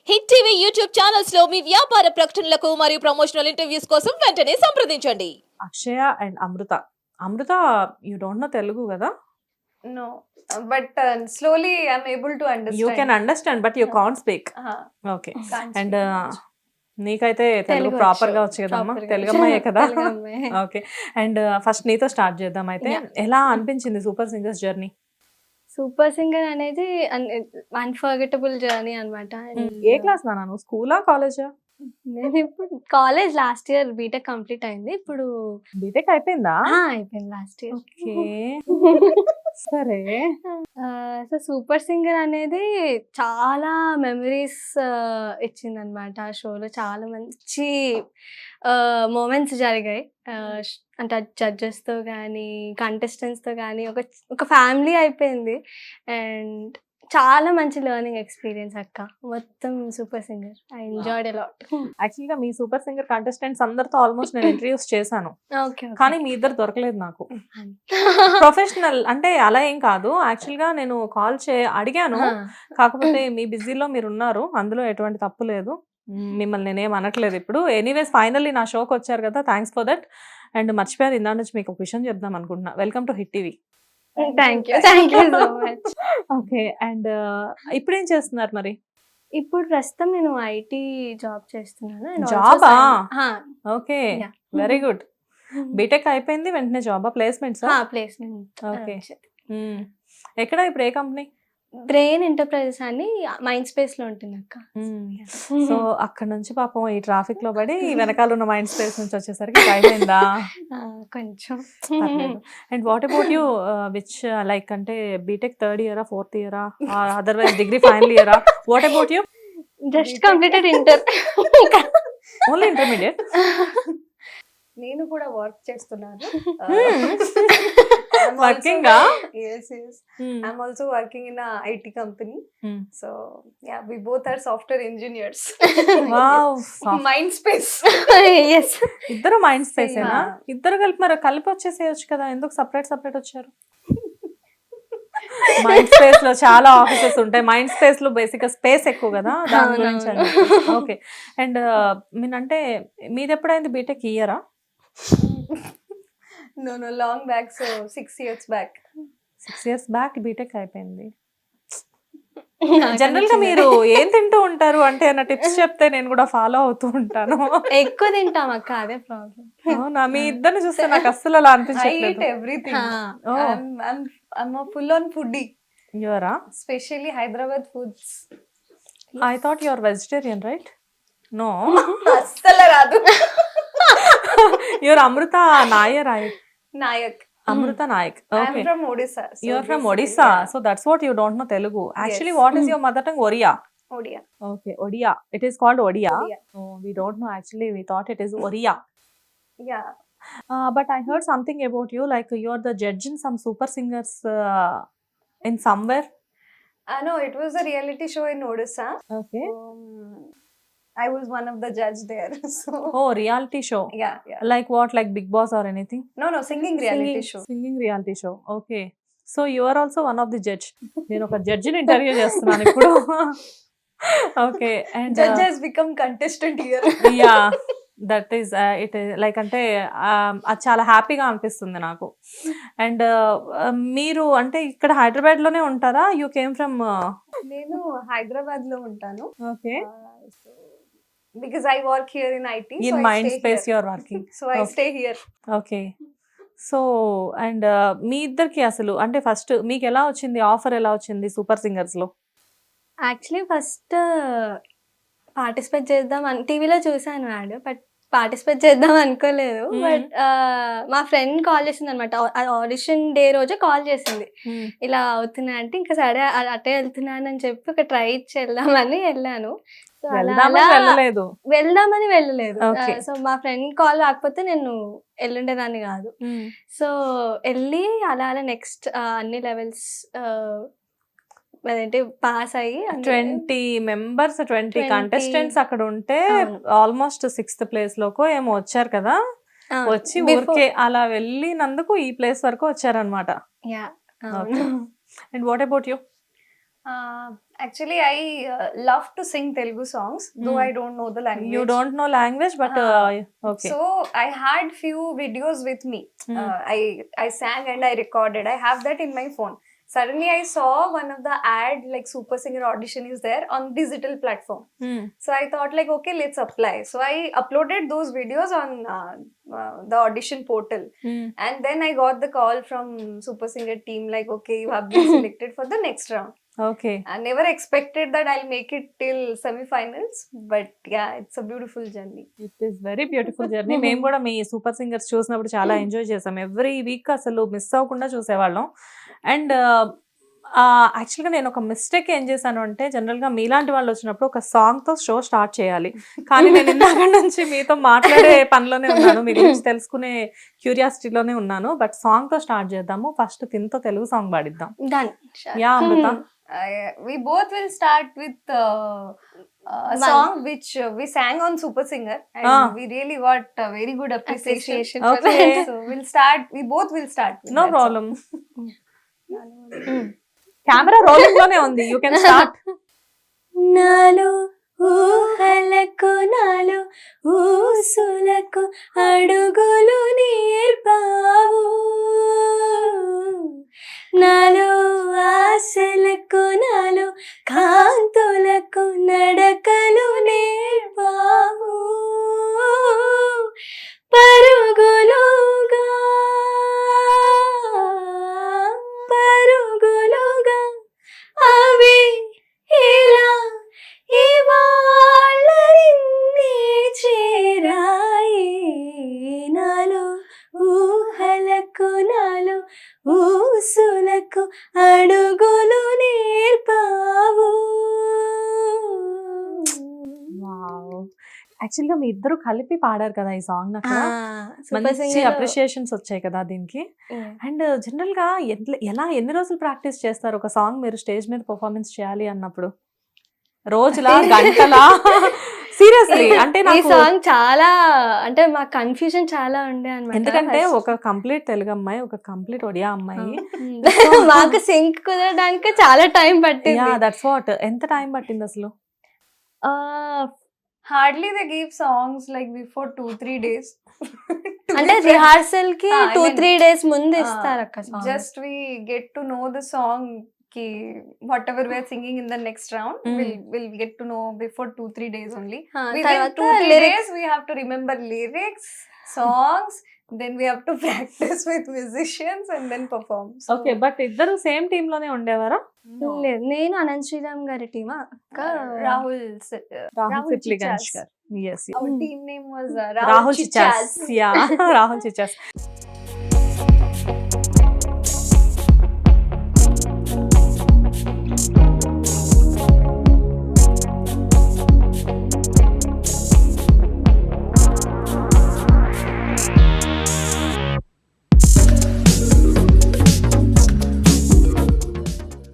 Hit TV YouTube channels లో మీ వ్యాపార ప్రకటనలకు మరియు ప్రమోషనల్ ఇంటర్వ్యూస్ కోసం వెంటనే సంప్రదించండి. Akshaya and Amrita. Amrita, you don't know Telugu కదా? No, but slowly I'm able to understand. You can understand but you can't speak. Okay. Can't and speak. నీకైతే Telugu Telugu proper గా వచ్చు. వచ్చు కదమ్మా? Proper గా తెలుగు అమ్మాయే కదా? తెలుగు అమ్మాయే. ఓకే. అండ్ ఫస్ట్ నీతో స్టార్ట్ చేద్దాం అయితే. Yeah. ఎలా అనిపించింది Super Singers journey? Super Singer అనేది అన్ఫర్గెటబుల్ జర్నీ అనమాట. ఏ క్లాస్ నాన్న నువ్వు? స్కూలా కాలేజా? నేను ఇప్పుడు college last year BTech complete అయింది. ఇప్పుడు బీటెక్ అయిపోయిందా? అయిపోయింది లాస్ట్ ఇయర్. ఓకే. సరే. సో సూపర్ సింగర్ అనేది చాలా మెమరీస్ ఇచ్చింది అనమాట. ఆ షోలో చాలా మంచి మూమెంట్స్ జరిగాయి. అంటే జడ్జెస్తో కానీ కంటెస్టెంట్స్తో కానీ ఒక ఫ్యామిలీ అయిపోయింది. అండ్ చాలా మంచి లెర్నింగ్ ఎక్స్పీరియన్స్ అక్క. మొత్తం super singer I enjoyed a lot. Actual గా మీ సూపర్ సింగర్ కంటెస్టెంట్స్ అందరితో ఆల్మోస్ట్ నేను ఇంటర్వ్యూస్ చేశాను, ఓకే. కానీ మీ ఇద్దరు దొరకలేదు నాకు. ప్రొఫెషనల్ అంటే అలా ఏం కాదు. యాక్చువల్ గా నేను కాల్ అడిగాను, కాకపోతే మీ బిజీలో మీరు ఉన్నారు, అందులో ఎటువంటి తప్పు లేదు. మిమ్మల్ని నేనేం అనట్లేదు ఇప్పుడు. ఎనీవేస్ ఫైనల్లీ నా షోకి వచ్చారు కదా, థ్యాంక్స్ ఫర్ దట్. అండ్ మర్చిపోయారు ఇందా నుంచి మీకు ఒక విషయం చెప్దాం అనుకుంటున్నా. Welcome to Hit TV. Thank you so much. Okay. And ఇప్పుడేం చేస్తున్నారు మరి? ఇప్పుడు ప్రస్తుతం నేను ఐటీ జాబ్ చేస్తున్నాను. And also జాబా? Okay, Yeah. Very good. BTech అయిపోయింది, వెంటనే జాబా? ప్లేస్మెంట్స్? ప్లేస్మెంట్. ఓకే. ఎక్కడ ఇప్పుడు ఏ కంపెనీ? బ్రెయిన్ ఎంటర్ప్రైజెస్ అని మైండ్ స్పేస్ లో ఉంటుంది అక్క. సో అక్కడ నుంచి పాపం ఈ ట్రాఫిక్ లో పడి వెనకాల ఉన్న మైండ్ స్పేస్ నుంచి వచ్చేసరికి టైం అయిందా? కొంచెం. And what about you, which like అంటే బీటెక్ థర్డ్ ఇయరా, ఫోర్త్ ఇయరా, అదర్వైజ్ డిగ్రీ ఫైనల్ ఇయరా? What about you? Just completed inter. Only intermediate? నేను కూడా వర్క్ చేస్తున్నాను. Working? Yes. I'm also working in a IT company. So yeah, we both are software engineers. Mind space. Yes. ఇద్దరు mind space ఏనా? Yeah. ఇద్దరు కలిపి వచ్చేసేయచ్చు కదా, ఎందుకు separate వచ్చారు? మైండ్ స్పేస్ లో చాలా ఆఫీసెస్ ఉంటాయి. మైండ్ స్పేస్ లో బేసిక్ గా స్పేస్ ఎక్కువ కదా, దాని గురించి. ఓకే. అండ్ మీనంటే మీది ఎప్పుడైంది బీటెక్? ఇయరా? No, long back. So 6 years back. 6 years back BTech అయిపోయింది. జనరల్ గా మీరు ఏం తింటూ ఉంటారు అంటే అన్న టిప్స్ చెప్తే నేను కూడా ఫాలో అవుతూ ఉంటాను. ఎక్కువ తింటాం అక్క, అదే ప్రాబ్లం. అవునా? మీ ఇద్దరిని చూస్తే నాకు అస్సలు అలా I eat అనిపించట్లేదు. everything. Oh. I'm a full on foodie, యువరా? especially Hyderabad foods. I thought you're vegetarian, right? No, అస్సలు రాదు. You're Amrita Nair. Nayak. Amrita Nayak. I'm okay. from Odisha. So you are from basically, Odisha. yeah, so that's what you don't know Telugu. Actually Yes. What is your mother tongue? Oriya. Odia. Okay, Odia. It is called Odia. Odia. We don't know actually, we thought it is Oriya. Yeah. But I heard something about you, like you are the judge in some super singers in somewhere. No, it was a reality show in Odisha. Okay. I was one of the judge there. So Oh, reality show. yeah. Like what? Like Big Boss or anything? No, singing reality show. Singing reality show. Okay. So you are also one of the judge. నేను ఒక జడ్జిని interview చేస్తున్నాను ఇప్పుడు. Okay. And Judge has become contestant here. Yeah, that is it like అంటే అది చాలా హ్యాపీగా అనిపిస్తుంది నాకు. అండ్ మీరు అంటే ఇక్కడ హైదరాబాద్ లోనే ఉంటారా? You came from? నేను హైదరాబాద్ లో ఉంటాను. Okay. Because I work here in IT. In so I mind stay space here. You are working. So I stay here. Okay. So and మీ ఇద్దరికి అసలు అంటే ఫస్ట్ మీకు ఎలా వచ్చింది ఆఫర్? ఎలా వచ్చింది సూపర్ సింగర్స్ లో? యాక్చువల్లీ ఫస్ట్ పార్టిసిపేట్ చేద్దాం అని టీవీలో చూసాను యాడ్, బట్ పార్టిసిపేట్ చేద్దాం అనుకోలేదు. బట్ మా ఫ్రెండ్ కాల్ చేసింది అనమాట. ఆడిషన్ డే రోజే కాల్ చేసింది, ఇలా అవుతున్నా అంటే ఇంకా సరే అటే వెళ్తున్నానని చెప్పి ఒక ట్రై ఇచ్చి వెళ్దామని వెళ్ళాను. సో వెళ్ళలేదు. వెళ్దామని వెళ్ళలేదు. Okay. సో మా ఫ్రెండ్ కాల్ రాకపోతే నేను వెళ్ళుండేదాన్ని కాదు. సో వెళ్ళి అలా నెక్స్ట్ అన్ని లెవెల్స్ అదేంటి పాస్ అయ్యి 20 మెంబర్స్ 20 కంటెస్టెంట్స్ అక్కడ ఉంటే అవును. ఆల్మోస్ట్ 6th ప్లేస్ లోకో ఏమో వచ్చారు కదా. వచ్చి ఊరికే అలా వెళ్ళినందుకు ఈ ప్లేస్ వరకు వచ్చారనమాట. Yeah. And what about you? Actually, I love to sing Telugu songs, though Hmm. I don't know the language. You don't know language, but okay. So I had few videos with me. Hmm. I sang and I recorded. I have that in my phone. Suddenly I saw one of the ad like Super Singer audition is there on digital platform. Hmm. So I thought like, okay, let's apply. So I uploaded those videos on the audition portal. Hmm. And then I got the call from Super Singer team like, okay, you have been selected for the next round. Okay. I never expected that I'll make it till semi-finals, but yeah, it's a beautiful journey. It is very beautiful journey. మేము కూడా మీ super singers చూసినప్పుడు చాలా enjoy చేసాం. Every week అసలు miss అవ్వకుండా చూసేవాళ్ళం. And యాక్చువల్గా నేను ఒక మిస్టేక్ ఏం చేశాను అంటే, జనరల్గా మీలాంటి వాళ్ళు వచ్చినప్పుడు ఒక సాంగ్తో షో స్టార్ట్ చేయాలి. కానీ నేను ఇందాక నుంచి మీతో మాట్లాడే పనిలోనే ఉన్నాను, మీ గురించి తెలుసుకునే క్యూరియాసిటీలోనే ఉన్నాను. బట్ సాంగ్తో స్టార్ట్ చేద్దాము. ఫస్ట్ తినతో తెలుగు సాంగ్ పాడిద్దాం. Done. Yeah Amrita. We both will start with a One. song which we sang on Super Singer and we really got very good appreciation. Appreciation for Okay. that. So we both will start with no that problem. song. Camera rolling లోనే ఉంది. You can start. నాలో ఊహలకు నాలో ఊసులకు అడుగులు నేర్పావు, నాలో ఆశలకు నాలో కాంతులకు నడకలు నేర్పావు, పరుగులుగా పరుగులుగా అవి ఇలా ఇవాళ నిన్నే చేరాయి, నాలో ఊహలకు నాలో ఊసులకు అడుగులు నేర్పావు. యాక్చువల్గా మీ ఇద్దరు కలిపి పాడారు కదా ఈ సాంగ్. నాకు మంచి అప్రిషియేషన్స్ వచ్చాయి కదా దీనికి. అండ్ జనరల్ గా ఎలా ఎన్ని రోజులు ప్రాక్టీస్ చేస్తారు ఒక సాంగ్ మీరు స్టేజ్ మీద పర్ఫార్మెన్స్ చేయాలి అన్నప్పుడు? రోజులా, గంటలా? సీరియస్లీ అంటే ఈ నాకు సాంగ్ చాలా అంటే మా కన్ఫ్యూజన్ చాలా ఉండే అనమాట. ఎందుకంటే ఒక కంప్లీట్ తెలుగు అమ్మాయి, ఒక కంప్లీట్ ఒడియా అమ్మాయి. మాకు సింక్ కుదరడానికి చాలా టైం యా పట్టింది. That's what. ఎంత టైం పట్టింది అసలు? Hardly they give songs like before 2-3 days. To అంటే be frank. రిహార్సల్ కి I mean, 2-3 days ముందు ఇస్తారు అక్క song. Just we get to know the song ki whatever we are singing in the next round, we'll get to know before 2-3 days only. Within తర్వాత 2-3 lyrics. days we have to remember lyrics, songs, then we have to practice with musicians and then perform. So, okay, but ఇద్దరు same team లోనే ఉండేవారా? no. లేదు, నేను అనంత్ శ్రీరామ్ గారి టీమా అక్క. Rahul Rahul Sipli Chichas. Ganesh గారు. Yes, Our team name was Rahul Chichas. Chichas. Yeah Rahul Chichas.